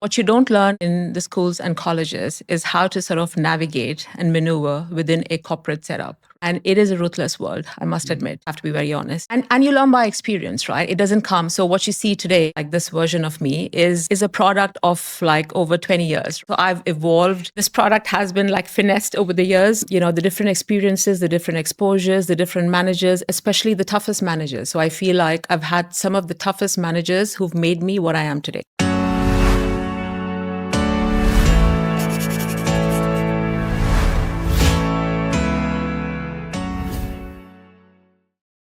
What you don't learn in the schools and colleges is how to sort of navigate and maneuver within a corporate setup. And it is a ruthless world, I must admit. I have to be very honest. And you learn by experience, right? It doesn't come. So what you see today, like this version of me, is a product of like over 20 years. So I've evolved. This product has been like finessed over the years, the different experiences, the different exposures, the different managers, especially the toughest managers. So I feel like I've had some of the toughest managers who've made me what I am today.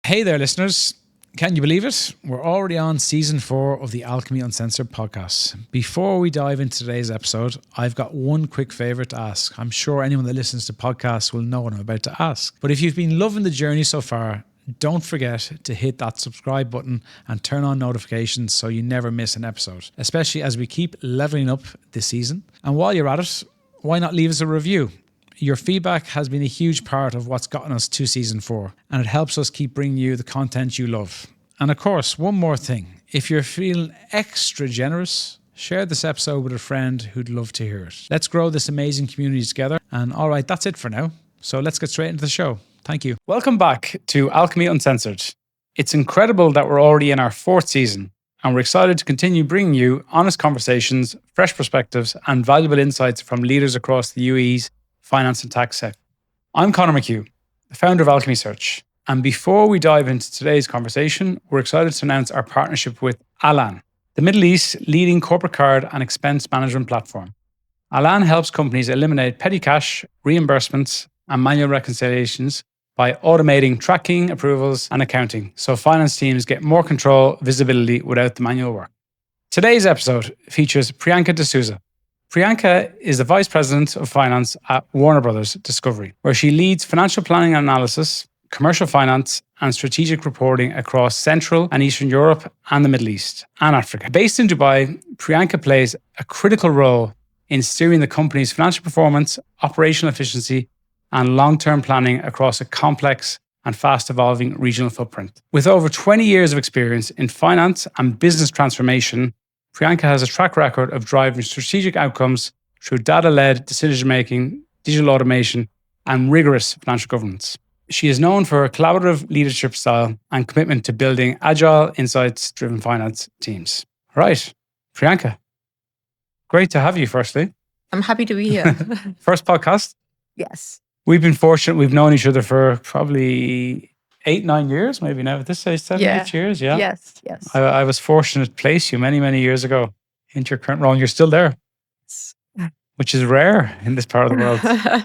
Hey there, listeners. Can you believe it? We're already on season 4 of the Alchemy Uncensored podcast. Before we dive into today's episode, I've got one quick favour to ask. I'm sure anyone that listens to podcasts will know what I'm about to ask. But if you've been loving the journey so far, don't forget to hit that subscribe button and turn on notifications so you never miss an episode, especially as we keep leveling up this season. And while you're at it, why not leave us a review? Your feedback has been a huge part of what's gotten us to season 4, and it helps us keep bringing you the content you love. And of course, one more thing. If you're feeling extra generous, share this episode with a friend who'd love to hear it. Let's grow this amazing community together. And all right, that's it for now. So let's get straight into the show. Thank you. Welcome back to Alchemy Uncensored. It's incredible that we're already in our 4th season, and we're excited to continue bringing you honest conversations, fresh perspectives, and valuable insights from leaders across the UAE's finance and tax sector. I'm Conor McHugh, the founder of Alchemy Search. And before we dive into today's conversation, we're excited to announce our partnership with Alan, the Middle East's leading corporate card and expense management platform. Alan helps companies eliminate petty cash, reimbursements, and manual reconciliations by automating tracking, approvals, and accounting, so finance teams get more control, visibility without the manual work. Today's episode features Priyanka D'Souza. Priyanka is the Vice President of Finance at Warner Brothers Discovery, where she leads financial planning and analysis, commercial finance, and strategic reporting across Central and Eastern Europe and the Middle East and Africa. Based in Dubai, Priyanka plays a critical role in steering the company's financial performance, operational efficiency, and long-term planning across a complex and fast-evolving regional footprint. With over 20 years of experience in finance and business transformation, Priyanka has a track record of driving strategic outcomes through data-led decision-making, digital automation, and rigorous financial governance. She is known for her collaborative leadership style and commitment to building agile, insights-driven finance teams. Right, Priyanka, great to have you firstly. I'm happy to be here. First podcast. Yes. We've been fortunate. We've known each other for probably 8-9 years, maybe now at this stage, 7-8 years. Yeah. Yes. I was fortunate to place you many years ago into your current role, and you're still there, which is rare in this part of the world.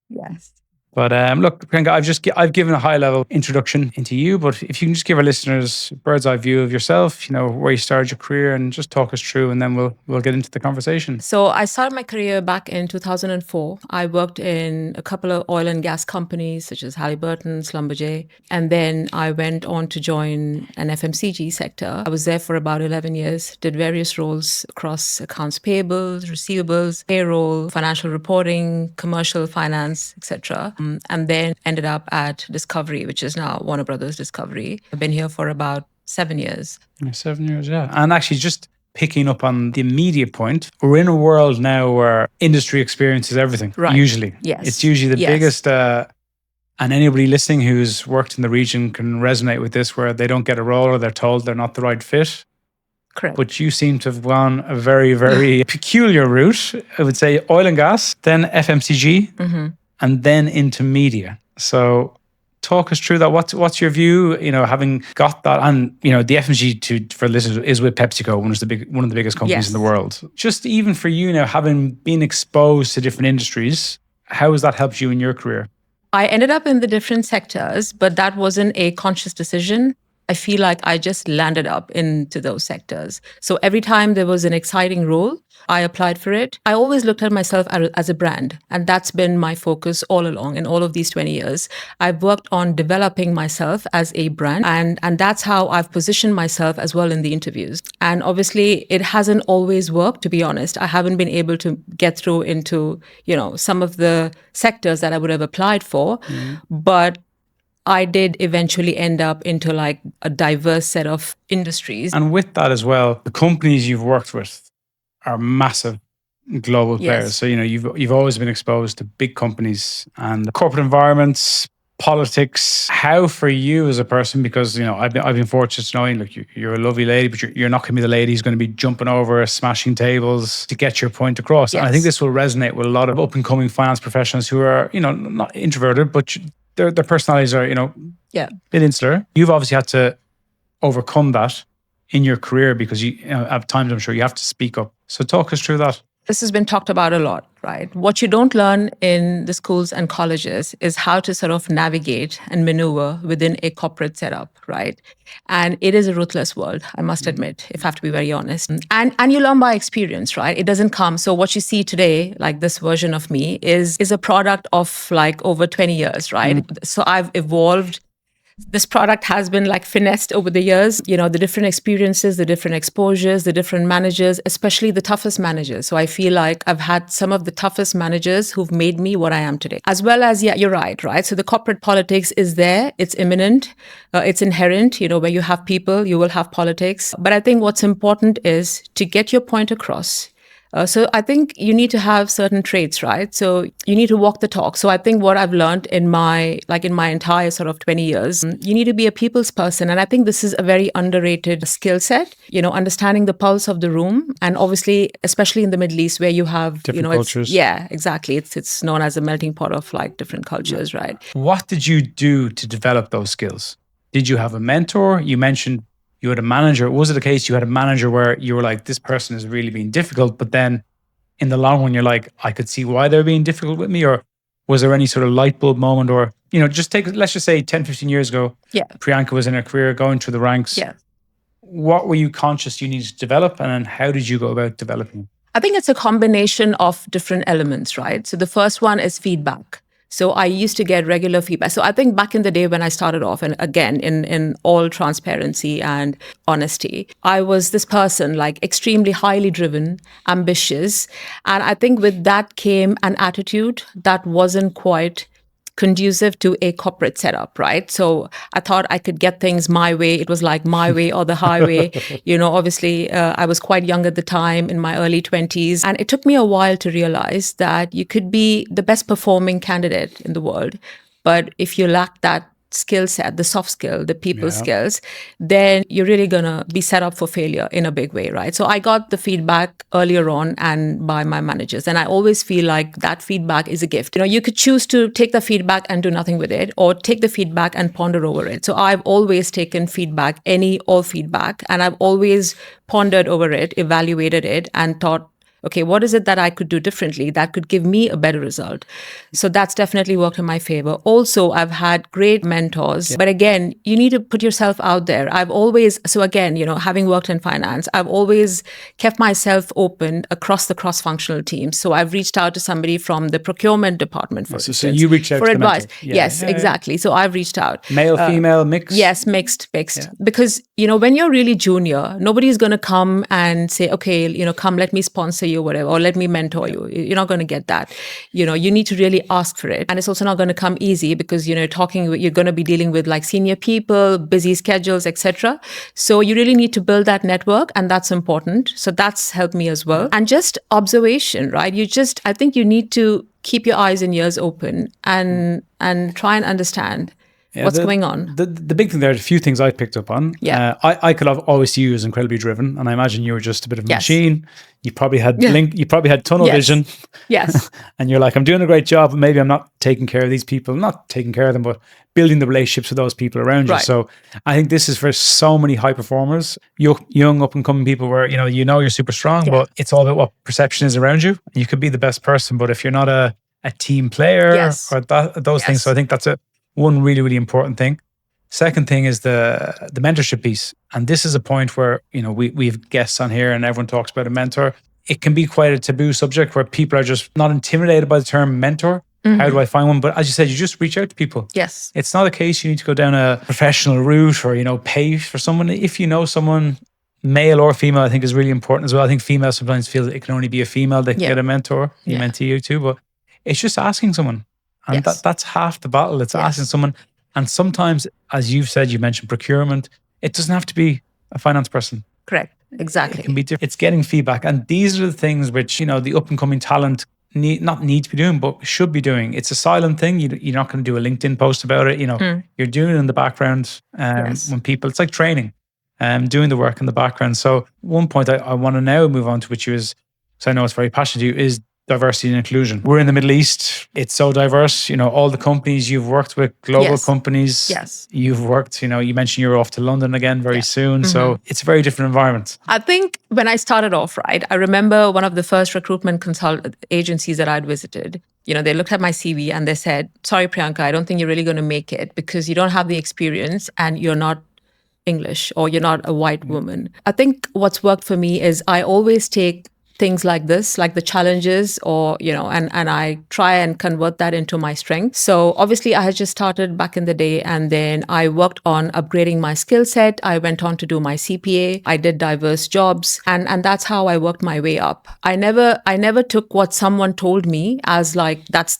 Yes. But look, Priyanka, I've given a high-level introduction into you, but if you can just give our listeners a bird's eye view of yourself, where you started your career, and just talk us through, and then we'll get into the conversation. So I started my career back in 2004. I worked in a couple of oil and gas companies such as Halliburton, Schlumberger, and then I went on to join an FMCG sector. I was there for about 11 years, did various roles across accounts payable, receivables, payroll, financial reporting, commercial finance, etc. And then ended up at Discovery, which is now Warner Brothers Discovery. I've been here for about 7 years. 7 years, yeah. And actually just picking up on the immediate point, we're in a world now where industry experience is everything, right. Usually. Yes. It's usually the biggest, and anybody listening who's worked in the region can resonate with this, where they don't get a role or they're told they're not the right fit. Correct. But you seem to have gone a very, very peculiar route. I would say oil and gas, then FMCG, and then into media. So talk us through that. What's your view, having got that, and the FMCG for listeners is with PepsiCo, one of the biggest companies in the world. Just even for you now, having been exposed to different industries, how has that helped you in your career? I ended up in the different sectors, but that wasn't a conscious decision. I feel like I just landed up into those sectors. So every time there was an exciting role, I applied for it. I always looked at myself as a brand, and that's been my focus all along in all of these 20 years. I've worked on developing myself as a brand, and that's how I've positioned myself as well in the interviews. And obviously, it hasn't always worked, to be honest. I haven't been able to get through into, some of the sectors that I would have applied for, but I did eventually end up into like a diverse set of industries. And with that as well, the companies you've worked with, are massive global players. Yes. So, you've always been exposed to big companies and corporate environments, politics. How for you as a person, because, I've been fortunate to know you, look, you're a lovely lady, but you're not going to be the lady who's going to be jumping over, smashing tables to get your point across. Yes. And I think this will resonate with a lot of up and coming finance professionals who are, not introverted, but their personalities are, a bit insular. You've obviously had to overcome that in your career because at times I'm sure you have to speak up. So talk us through that. This has been talked about a lot, right? What you don't learn in the schools and colleges is how to sort of navigate and maneuver within a corporate setup, right? And it is a ruthless world, I must admit, if I have to be very honest. And you learn by experience, right? It doesn't come. So what you see today, like this version of me, is a product of like over 20 years, right? So I've evolved. This product has been like finessed over the years, the different experiences, the different exposures, the different managers, especially the toughest managers. So I feel like I've had some of the toughest managers who've made me what I am today. As well as, you're right? So the corporate politics is there. It's imminent. It's inherent. Where you have people, you will have politics. But I think what's important is to get your point across. So I think you need to have certain traits, right? So you need to walk the talk. So I think what I've learned in my entire sort of 20 years, you need to be a people's person. And I think this is a very underrated skill set, understanding the pulse of the room. And obviously, especially in the Middle East where you have, different cultures. Yeah, exactly. It's known as a melting pot of like different cultures, right? What did you do to develop those skills? Did you have a mentor? You mentioned you had a manager. Was it a case you had a manager where you were like, this person is really being difficult, but then in the long run, you're like, I could see why they're being difficult with me? Or was there any sort of light bulb moment? Or, let's just say 10, 15 years ago, Priyanka was in her career going through the ranks. Yeah. What were you conscious you needed to develop? And then how did you go about developing? I think it's a combination of different elements, right? So the first one is feedback. So I used to get regular feedback. So I think back in the day when I started off, and again, in all transparency and honesty, I was this person like extremely highly driven, ambitious. And I think with that came an attitude that wasn't quite conducive to a corporate setup, right? So I thought I could get things my way. It was like my way or the highway. Obviously, I was quite young at the time in my early 20s. And it took me a while to realize that you could be the best performing candidate in the world. But if you lack that skill set, the soft skill, the people skills, then you're really going to be set up for failure in a big way, right? So I got the feedback earlier on and by my managers. And I always feel like that feedback is a gift. You could choose to take the feedback and do nothing with it, or take the feedback and ponder over it. So I've always taken feedback, all feedback, and I've always pondered over it, evaluated it, and thought, okay, what is it that I could do differently that could give me a better result? So that's definitely worked in my favor. Also, I've had great mentors. But again, you need to put yourself out there. Having worked in finance, I've always kept myself open across the cross-functional teams. So I've reached out to somebody from the procurement department, for instance. So you reached out for to advice. The Yes, exactly. So I've reached out. Male, female, mixed? Yes, mixed. Yeah. Because, when you're really junior, nobody's going to come and say, okay, come, let me sponsor you, whatever, or let me mentor you. You're not going to get that. You need to really ask for it. And it's also not going to come easy because, you're going to be dealing with like senior people, busy schedules, etc. So you really need to build that network, and that's important. So that's helped me as well. And just observation, right? I think you need to keep your eyes and ears open and try and understand what's going on. The big thing there, a few things I picked up on. I could have always see you as incredibly driven, and I imagine you were just a bit of a machine. You probably had you probably had tunnel vision. Yes. And you're like, I'm doing a great job, but maybe I'm not taking care of these people. Not taking care of them, but building the relationships with those people around you. Right. So I think this is for so many high performers, young up and coming people where you're super strong, but it's all about what perception is around you. You could be the best person, but if you're not a team player or those things, so I think that's one really, really important thing. Second thing is the mentorship piece. And this is a point where, we have guests on here and everyone talks about a mentor. It can be quite a taboo subject where people are just not intimidated by the term mentor. Mm-hmm. How do I find one? But as you said, you just reach out to people. Yes. It's not a case you need to go down a professional route or, pay for someone. If you know someone, male or female, I think is really important as well. I think females sometimes feel that it can only be a female that can get a mentor. You mentee you too, but it's just asking someone. And that's half the battle. It's asking someone. And sometimes, as you've said, you mentioned procurement. It doesn't have to be a finance person. Correct. Exactly. It can be different. It's getting feedback. And these are the things which, the up and coming talent not need to be doing, but should be doing. It's a silent thing. You're not going to do a LinkedIn post about it. You're doing it in the background. Yes. When people, it's like training, doing the work in the background. So one point I want to now move on to, which is, because I know it's very passionate to you, is diversity and inclusion. We're in the Middle East. It's so diverse. All the companies you've worked with, global companies. Yes. You've worked, you mentioned you're off to London again very soon. So it's a very different environment. I think when I started off, right, I remember one of the first recruitment consult agencies that I'd visited. They looked at my CV and they said, sorry, Priyanka, I don't think you're really going to make it because you don't have the experience and you're not English or you're not a white woman. I think what's worked for me is I always take things like this, like the challenges, or, and I try and convert that into my strength. So obviously I had just started back in the day, and then I worked on upgrading my skill set. I went on to do my CPA. I did diverse jobs, and that's how I worked my way up. I never took what someone told me as like, that's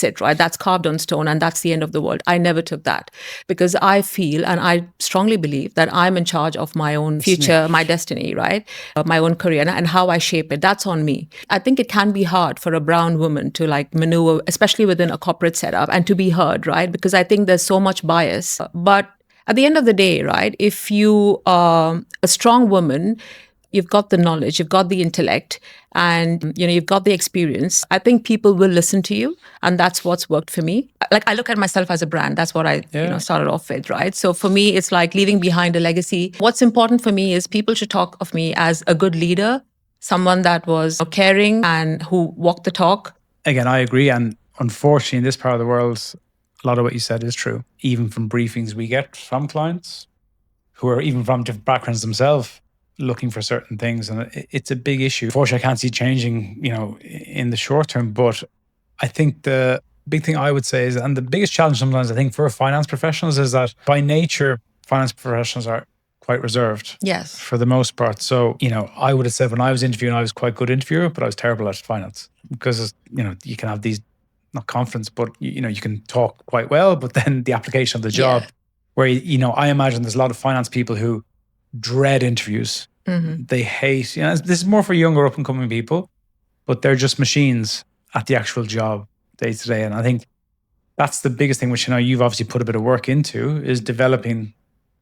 it, right? That's carved on stone and that's the end of the world. I never took that, because I feel, and I strongly believe, that I'm in charge of my own future, my destiny, right? My own career, and how I shape it. That's on me. I think it can be hard for a brown woman to like maneuver, especially within a corporate setup, and to be heard, right? Because I think there's so much bias. But at the end of the day, right, if you are a strong woman, you've got the knowledge, you've got the intellect, and you've got the experience, I think people will listen to you, and that's what's worked for me. Like, I look at myself as a brand. That's what I started off with, right? So for me, it's like leaving behind a legacy. What's important for me is people should talk of me as a good leader, someone that was caring and who walked the talk. Again, I agree. And unfortunately, in this part of the world, a lot of what you said is true. Even from briefings we get from clients who are even from different backgrounds themselves, looking for certain things. And it's a big issue. Unfortunately, I can't see it changing, in the short term. But I think the big thing I would say is, and the biggest challenge sometimes I think for finance professionals, is that by nature, finance professionals are quite reserved. Yes. For the most part. So, I would have said when I was interviewing, I was quite good interviewer, but I was terrible at finance, because, you can have these, not confidence, but, you can talk quite well, but then the application of the job where, I imagine there's a lot of finance people who dread interviews. Mm-hmm. They hate, this is more for younger up and coming people, but they're just machines at the actual job day to day. And I think that's the biggest thing, which, you've obviously put a bit of work into, is developing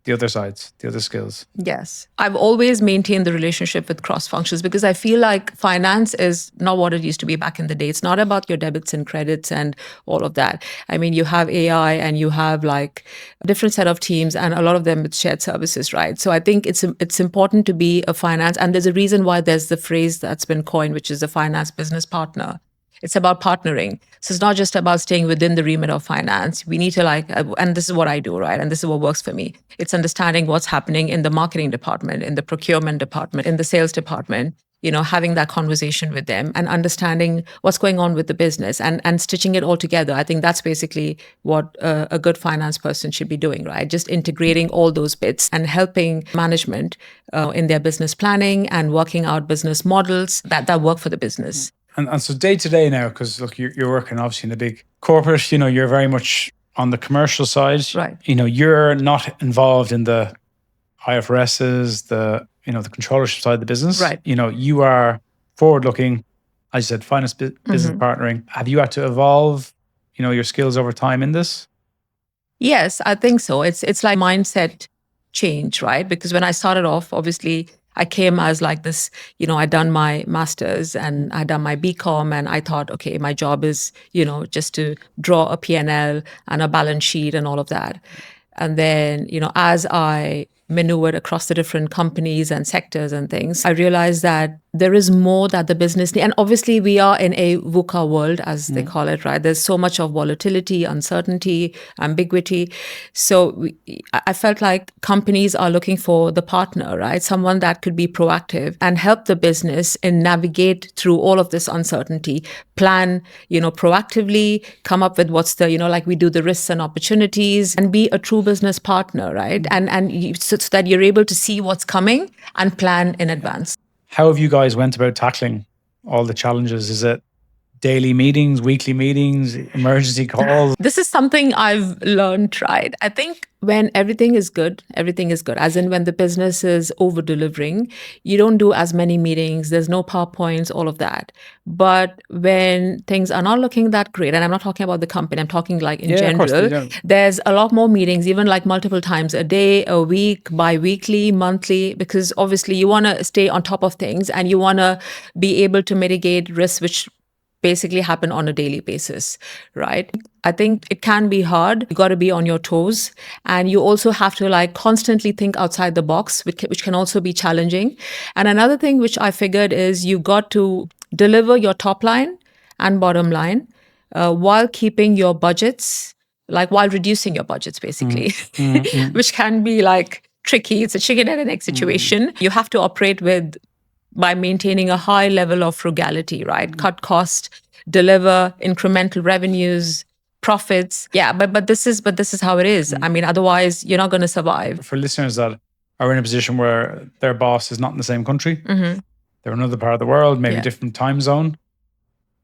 the other sides, the other skills. Yes. I've always maintained the relationship with cross functions, because I feel like finance is not what it used to be back in the day. It's not about your debits and credits and all of that. I mean, you have AI and you have like a different set of teams, and a lot of them with shared services, right? So I think it's important to be a finance, and there's a reason why there's the phrase that's been coined, which is the finance business partner. It's about partnering. So it's not just about staying within the remit of finance. We need to and this is what I do, right? And this is what works for me. It's understanding what's happening in the marketing department, in the procurement department, in the sales department, having that conversation with them and understanding what's going on with the business and stitching it all together. I think that's basically what a good finance person should be doing, right? Just integrating all those bits and helping management in their business planning and working out business models that work for the business. And so day to day now, because look, you're working obviously in a big corporate, you're very much on the commercial side. Right. You're not involved in the IFRSs, the controllership side of the business. Right. You are forward looking, as you said, finance business partnering. Have you had to evolve, your skills over time in this? Yes, I think so. It's like mindset change, right? Because when I started off, obviously, I came as like this, I'd done my master's and I'd done my BCom, and I thought, okay, my job is, just to draw a P&L and a balance sheet and all of that. And then, as I maneuvered across the different companies and sectors and things, I realized that there is more that the business needs. And obviously we are in a VUCA world, as they call it, right? There's so much of volatility, uncertainty, ambiguity. So I felt like companies are looking for the partner, right? Someone that could be proactive and help the business and navigate through all of this uncertainty, plan, proactively, come up with what's the, like we do the risks and opportunities, and be a true business partner, right? So that you're able to see what's coming and plan in advance. How have you guys went about tackling all the challenges? Is it daily meetings, weekly meetings, emergency calls? This is something I've learned, right? I think when everything is good, as in when the business is over delivering, you don't do as many meetings, there's no PowerPoints, all of that. But when things are not looking that great, and I'm not talking about the company, I'm talking like in Of course, general, there's a lot more meetings, even like multiple times a day, a week, bi-weekly, monthly, because obviously you want to stay on top of things and you want to be able to mitigate risks which basically happen on a daily basis, right? I think it can be hard. You got to be on your toes, and you also have to like constantly think outside the box, which can also be challenging. And another thing which I figured is you got to deliver your top line and bottom line while keeping your budgets, like while reducing your budgets, basically, which can be like tricky. It's a chicken and an egg situation. You have to operate by maintaining a high level of frugality, right? Cut cost, deliver incremental revenues, profits. Yeah, but this is how it is. I mean, otherwise you're not going to survive. For listeners that are in a position where their boss is not in the same country, they're in another part of the world, maybe different time zone.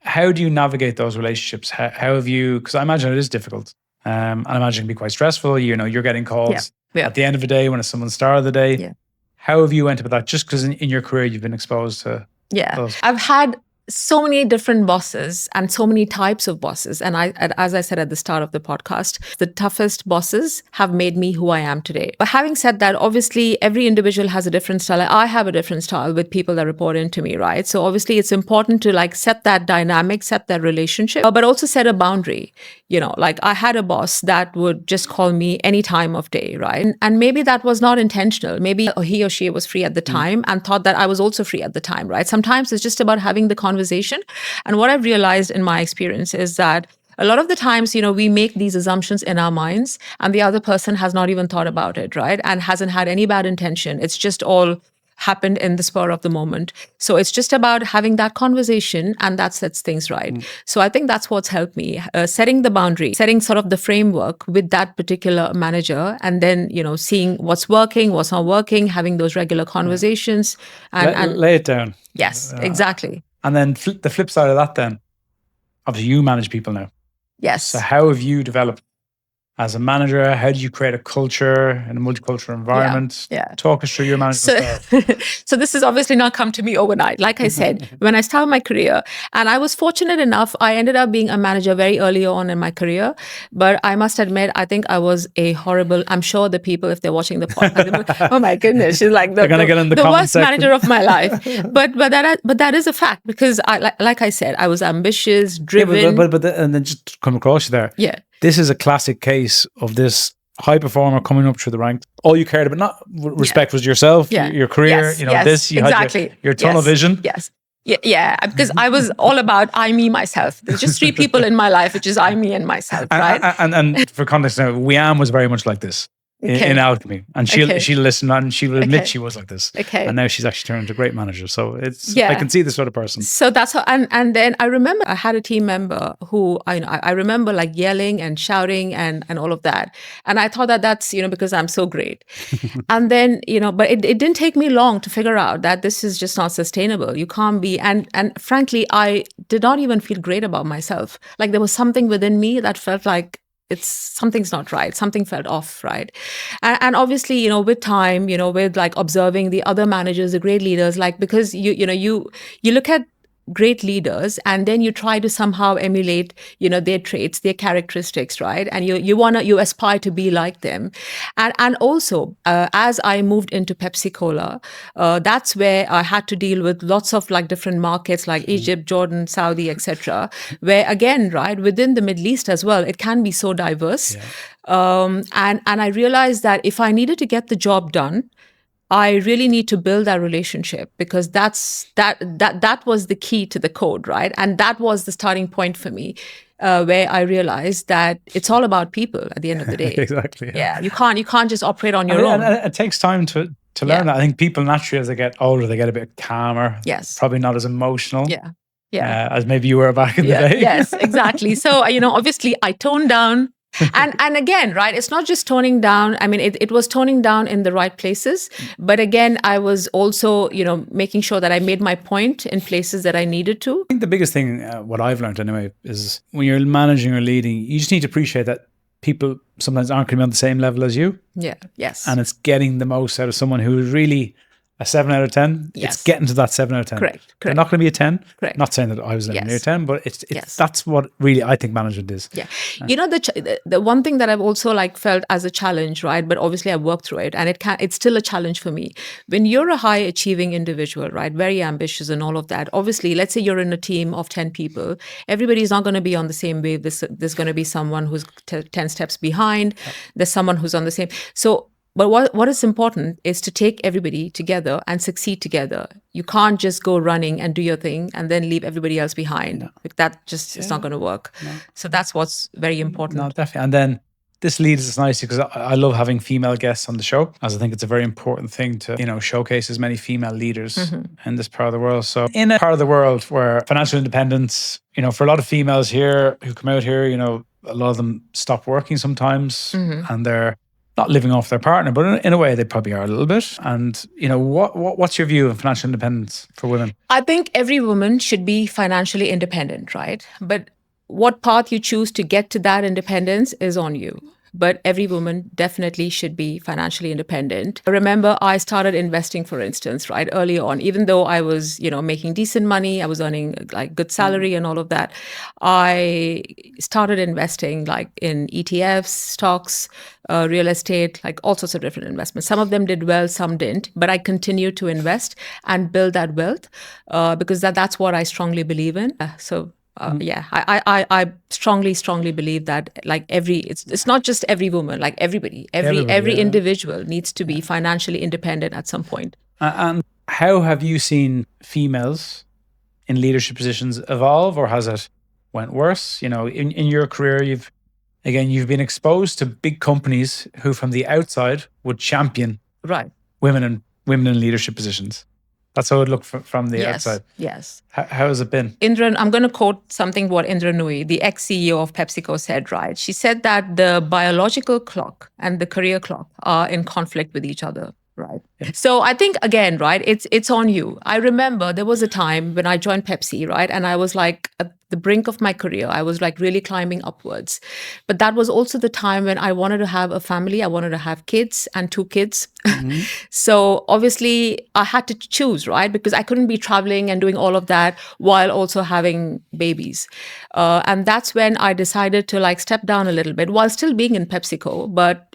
How do you navigate those relationships? How have you? Because I imagine it is difficult, and I imagine it can be quite stressful. You know, you're getting calls at the end of the day when it's someone's start of the day. Yeah. How have you went about that? Just because in your career you've been exposed to those. I've had so many different bosses and so many types of bosses. And as I said at the start of the podcast, the toughest bosses have made me who I am today. But having said that, obviously every individual has a different style. I have a different style with people that report into me, right? So obviously it's important to like set that dynamic, set that relationship, but also set a boundary. You know, like I had a boss that would just call me any time of day, right? And maybe that was not intentional. Maybe he or she was free at the time and thought that I was also free at the time, right? Sometimes it's just about having the conversation. And what I've realized in my experience is that a lot of the times, you know, we make these assumptions in our minds and the other person has not even thought about it, right? And hasn't had any bad intention. It's just all happened in the spur of the moment. So it's just about having that conversation and that sets things right. So I think that's what's helped me, setting the boundary, setting sort of the framework with that particular manager, and then, you know, seeing what's working, what's not working, having those regular conversations. And lay it down. Yes, exactly. And then the flip side of that then, obviously you manage people now. Yes. So how have you developed as a manager? How do you create a culture in a multicultural environment? Talk us through your management style. So this has obviously not come to me overnight. Like I said, when I started my career, and I was fortunate enough, I ended up being a manager very early on in my career. But I must admit, I think I was a horrible, I'm sure the people, if they're watching the podcast, oh my goodness, she's like the worst manager of my life. But that is a fact, because like I said, I was ambitious, driven. And then just to come across you there. Yeah. This is a classic case of this high performer coming up through the ranks. All you cared about, not respect, was yourself, your career, you had your tunnel vision. Yes. Yeah, because I was all about I, me, myself. There's just three people in my life, which is I, me, and myself, right? And for context now, Wiam was very much like this. In Alchemy, and she'll listen and she'll admit she was like this. And now she's actually turned into a great manager. So it's I can see this sort of person. So that's how, and then I remember I had a team member who I remember like yelling and shouting and all of that. And I thought that that's, you know, because I'm so great. And then, you know, but it didn't take me long to figure out that this is just not sustainable. You can't be, and frankly, I did not even feel great about myself. Like there was something within me that felt like something's not right. Something felt off, right? And obviously, you know, with time, you know, with like observing the other managers, the great leaders, like, because you look at great leaders and then you try to somehow emulate, you know, their traits, their characteristics, right? And you aspire to be like them. And also, as I moved into Pepsi Cola, that's where I had to deal with lots of like different markets like Egypt, Jordan, Saudi, etc. Where again, right, within the Middle East as well, it can be so diverse. And I realized that if I needed to get the job done, I really need to build that relationship, because that was the key to the code, right? And that was the starting point for me, where I realized that it's all about people at the end of the day. Exactly. Yeah, you can't just operate on your own. And it takes time to learn that. I think people naturally, as they get older, they get a bit calmer. Yes. Probably not as emotional. Yeah. As maybe you were back in the day. Yes, exactly. So, you know, obviously I toned down And again, right, it's not just toning down. I mean, it was toning down in the right places, but again, I was also, making sure that I made my point in places that I needed to. I think the biggest thing, what I've learned anyway, is when you're managing or leading, you just need to appreciate that people sometimes aren't going to be on the same level as you. Yeah. Yes. And it's getting the most out of someone who is really a 7 out of 10. Yes. It's getting to that 7 out of 10. Correct. They're not going to be a 10. Correct. Not saying that I was near 10, but it's Yes. that's what really I think management is. Yeah. The one thing that I've also felt as a challenge, right? But obviously I worked through it, and it's still a challenge for me. When you're a high achieving individual, right? Very ambitious and all of that. Obviously, let's say you're in a team of 10 people. Everybody's not going to be on the same wave. There's going to be someone who's 10 steps behind. There's someone who's on the same. So, but what is important is to take everybody together and succeed together. You can't just go running and do your thing and then leave everybody else behind. No. That just is not going to work. No. So that's what's very important. No, definitely. And then this leads us nicely, because I love having female guests on the show, as I think it's a very important thing to, showcase as many female leaders in this part of the world. So in a part of the world where financial independence, for a lot of females here who come out here, a lot of them stop working sometimes and they're not living off their partner, but in a way they probably are a little bit. And, what's your view of financial independence for women? I think every woman should be financially independent, right? But what path you choose to get to that independence is on you. But every woman definitely should be financially independent. Remember, I started investing, for instance, right, early on. Even though I was, making decent money, I was earning good salary and all of that. I started investing in ETFs, stocks, real estate, all sorts of different investments. Some of them did well, some didn't. But I continued to invest and build that wealth because that's what I strongly believe in. I strongly believe that it's not just every woman, everybody, every individual needs to be financially independent at some point. And how have you seen females in leadership positions evolve, or has it went worse? In your career, you've been exposed to big companies who from the outside would champion women in leadership positions. That's how it looked from the outside. Yes. How has it been? I'm going to quote something what Indra Nooyi, the ex-CEO of PepsiCo, said, right? She said that the biological clock and the career clock are in conflict with each other, right? Yeah. So I think, again, right, it's on you. I remember there was a time when I joined Pepsi, right? And I was at the brink of my career. I was really climbing upwards. But that was also the time when I wanted to have a family. I wanted to have kids and 2 kids. So obviously I had to choose, right? Because I couldn't be traveling and doing all of that while also having babies. And that's when I decided to step down a little bit while still being in PepsiCo. But,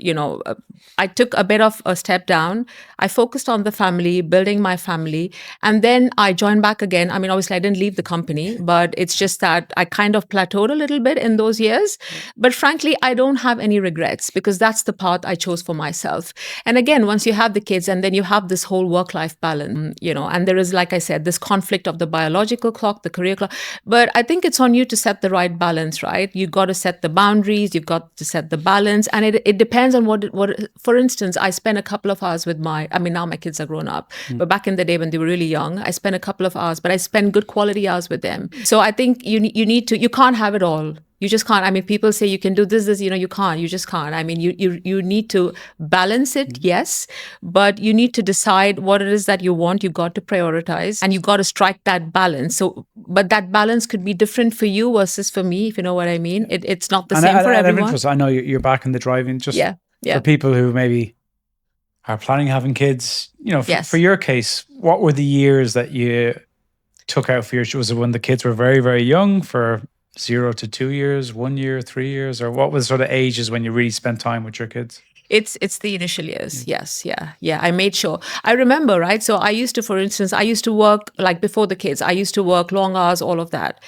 I took a bit of a step down. I focused on the family, building my family. And then I joined back again. I mean, obviously I didn't leave the company, but it's just that I kind of plateaued a little bit in those years. But frankly, I don't have any regrets because that's the path I chose for myself. And again, once you have the kids and then you have this whole work-life balance, and there is, like I said, this conflict of the biological clock, the career clock. But I think it's on you to set the right balance, right? You've got to set the boundaries, you've got to set the balance. And it depends on what, for instance, I spent a couple of hours with now my kids are grown up, but back in the day when they were really young, I spent a couple of hours, but I spent good quality hours with them. So I think you can't have it all. You just can't. I mean, people say you can do this, you can't. You just can't. I mean, you need to balance it, yes, but you need to decide what it is that you want. You've got to prioritize and you've got to strike that balance. So, but that balance could be different for you versus for me, if you know what I mean. It's not the same for everyone. I know you're back in the driving, just for people who maybe are planning having kids, for your case, what were the years that you took out for was it when the kids were very, very young, for 0 to 2 years, 1 year, 3 years, or what was sort of ages when you really spent time with your kids? It's the initial years. Yes. Yeah. I made sure. I remember, right? So I used to work before the kids. I used to work long hours, all of that.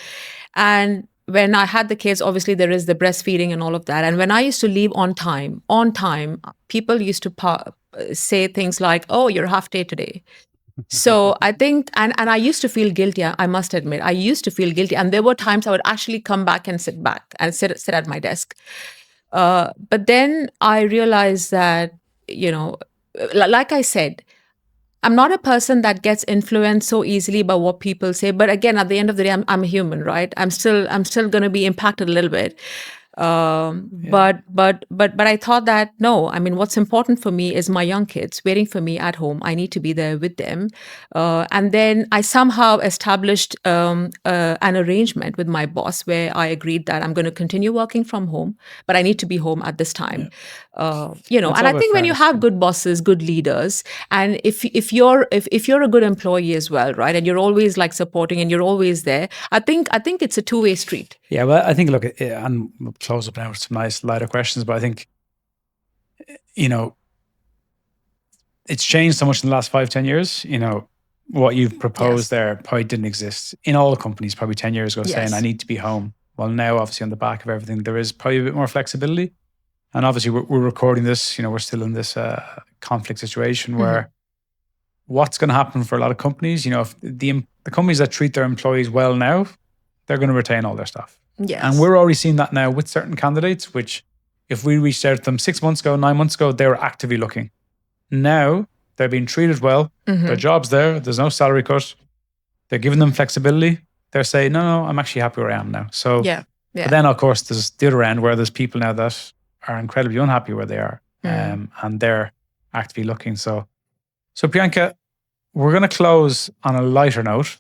And when I had the kids, obviously there is the breastfeeding and all of that. And when I used to leave on time, people used to say things like, "Oh, you're half day today." So I think, and I used to feel guilty. I must admit, I used to feel guilty. And there were times I would actually come back and sit at my desk. But then I realized that, like I said, I'm not a person that gets influenced so easily by what people say. But again, at the end of the day, I'm a human, right? I'm still going to be impacted a little bit. But I thought that no, I mean, what's important for me is my young kids waiting for me at home. I need to be there with them. And then I somehow established an arrangement with my boss where I agreed that I'm going to continue working from home, but I need to be home at this time. It's And all I about think when you fairness. have good bosses, good leaders, and if you're a good employee as well, right, and you're always like supporting and you're always there, I think it's a two-way street. Yeah, well, I think, look, and we'll close up now with some nice lighter questions, but I think, it's changed so much in the last 5-10 years. What you've proposed Yes. there probably didn't exist in all the companies probably 10 years ago, saying, Yes. I need to be home. Well, now, obviously, on the back of everything, there is probably a bit more flexibility. And obviously, we're recording this, we're still in this conflict situation where what's going to happen for a lot of companies, if the companies that treat their employees well now, they're going to retain all their staff. Yes. And we're already seeing that now with certain candidates, which if we reached out to them 6 months ago, 9 months ago, they were actively looking. Now they're being treated well. Their job's there. There's no salary cut. They're giving them flexibility. They're saying, no, I'm actually happy where I am now. So, Yeah. But then, of course, there's the other end where there's people now that are incredibly unhappy where they are, and they're actively looking. So Priyanka, we're going to close on a lighter note.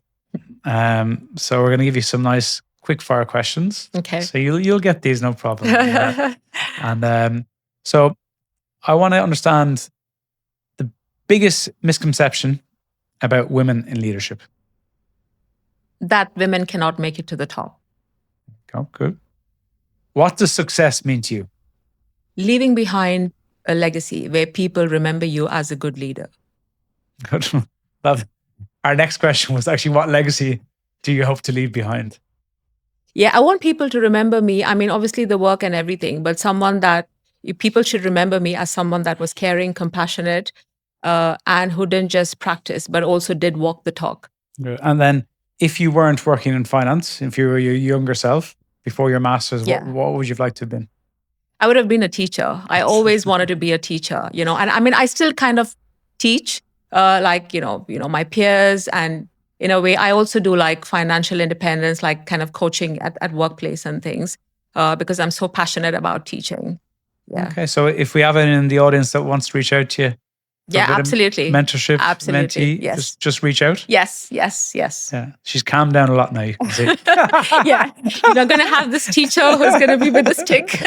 So we're going to give you some nice quick fire questions. Okay. So you'll get these, no problem. And so I want to understand the biggest misconception about women in leadership. That women cannot make it to the top. Oh, good. What does success mean to you? Leaving behind a legacy where people remember you as a good leader. Good. Our next question was actually, what legacy do you hope to leave behind? Yeah, I want people to remember me. I mean, obviously the work and everything, but someone that people should remember me as someone that was caring, compassionate, and who didn't just practice, but also did walk the talk. Good. And then if you weren't working in finance, if you were your younger self before your master's, what would you have liked to have been? I would have been a teacher. I always wanted to be a teacher, and I mean, I still kind of teach, my peers, and in a way, I also do like financial independence, like kind of coaching at workplace and things, because I'm so passionate about teaching. Yeah. Okay, so if we have anyone in the audience that wants to reach out to you, yeah, absolutely, mentorship, absolutely, mentee, yes, just reach out. Yes. Yeah, she's calmed down a lot now. You can see. Yeah, you're not going to have this teacher who's going to be with a stick.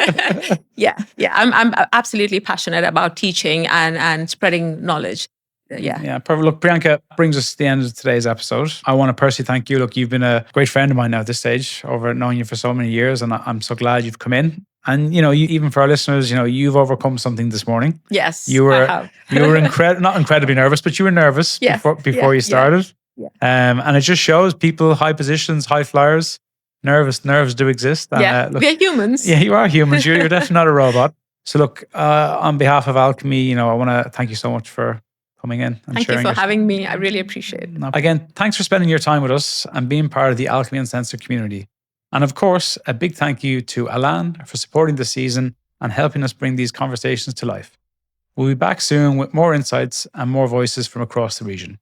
Yeah, I'm absolutely passionate about teaching and spreading knowledge. Yeah, perfect. Look, Priyanka brings us to the end of today's episode. I want to personally thank you. Look, you've been a great friend of mine now at this stage, over knowing you for so many years, and I'm so glad you've come in. And even for our listeners, you've overcome something this morning. Yes, you were I have. you were not incredibly nervous, but you were nervous before you started. Yeah. And it just shows people, high positions, high flyers, nerves do exist. And, look, we're humans. Yeah, you are humans. You're definitely not a robot. So look, on behalf of Alchemy, I want to thank you so much for coming in and Thank you sharing for having me. I really appreciate it. Again, thanks for spending your time with us and being part of the Alchemy Uncensored community. And of course, a big thank you to Alan for supporting the season and helping us bring these conversations to life. We'll be back soon with more insights and more voices from across the region.